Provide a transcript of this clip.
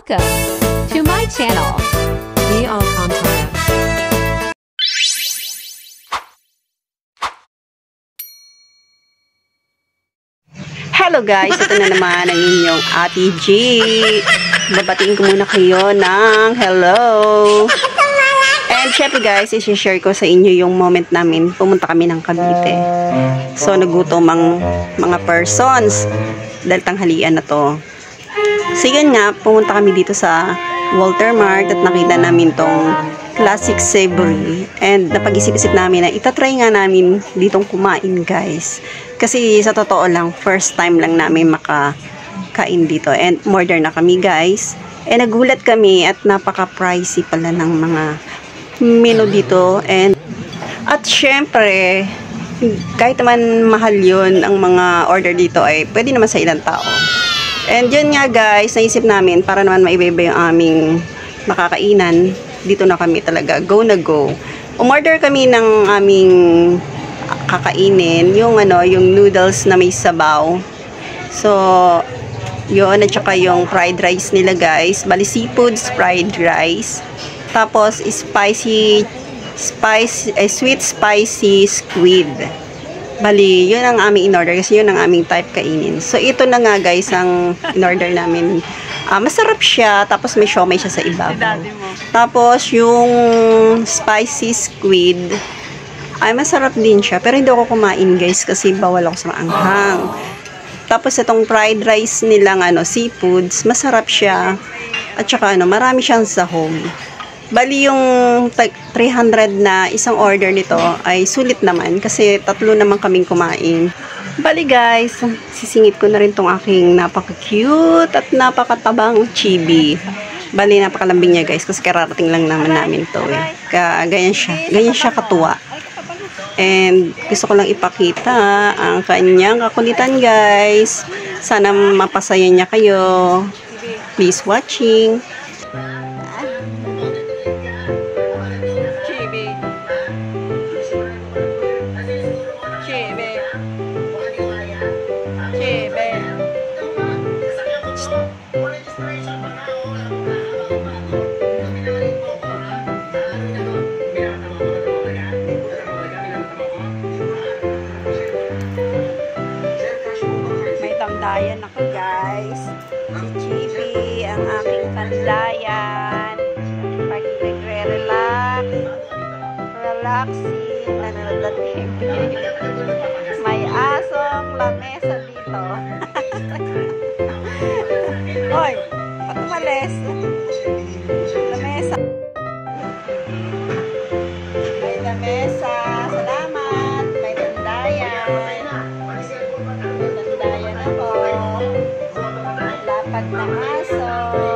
Welcome to my channel. Be Alcantara. Hello guys, ito na naman ang inyong Ate G. Babatiin ko muna kayo ng hello. And syempre guys, isi-share ko sa inyo yung moment namin. Pumunta kami ng Cavite. So nagutom ang mga persons dahil tanghalian na to. So yun nga, pumunta kami dito sa Walter Mart at nakita namin tong classic savory. And napag-isip-isip namin na itatry nga namin ditong kumain guys. Kasi sa totoo lang, first time lang namin makakain dito. And order na kami guys. And nagulat kami at napaka-pricey pala ng mga menu dito. At syempre, kahit naman mahal yun ang mga order dito ay pwede naman sa ilang tao. And yun nga guys, naisip namin para naman maiba-iba yung aming makakainan. Dito na kami talaga, go na go. Umorder kami ng aming kakainin, yung noodles na may sabaw. So, yun, at saka yung fried rice nila guys. Bali, seafoods fried rice. Tapos, sweet spicy squid. Bali, yun ang aming in-order kasi yun ang aming type kainin. So, ito na nga guys ang in-order namin. Masarap siya, tapos may siomai siya sa ibabaw. Tapos, yung spicy squid, ay masarap din siya. Pero hindi ako kumain guys kasi bawal ako sa maanghang. Tapos, itong fried rice nilang seafoods, masarap siya. At saka marami siyang sahog. Bali yung 300 na isang order nito ay sulit naman kasi tatlo naman kaming kumain. Bali guys, sisingit ko na rin tong aking napaka-cute at napakatabang chibi. Bali napakalambing niya guys kasi kararating lang naman namin to eh. Ganyan siya katuwa. And gusto ko lang ipakita ang kanyang kakulitan guys. Sana mapasaya niya kayo. Please watching. Tandayan ako guys. Si Chibi, ang aking tandayan. Pag relaxing, nanonood ng TV. May asong lamesa dito. Hoy, ba't umalis? Lamesa. May lamesa. Salamat. May tandayan. Lapad ng aso.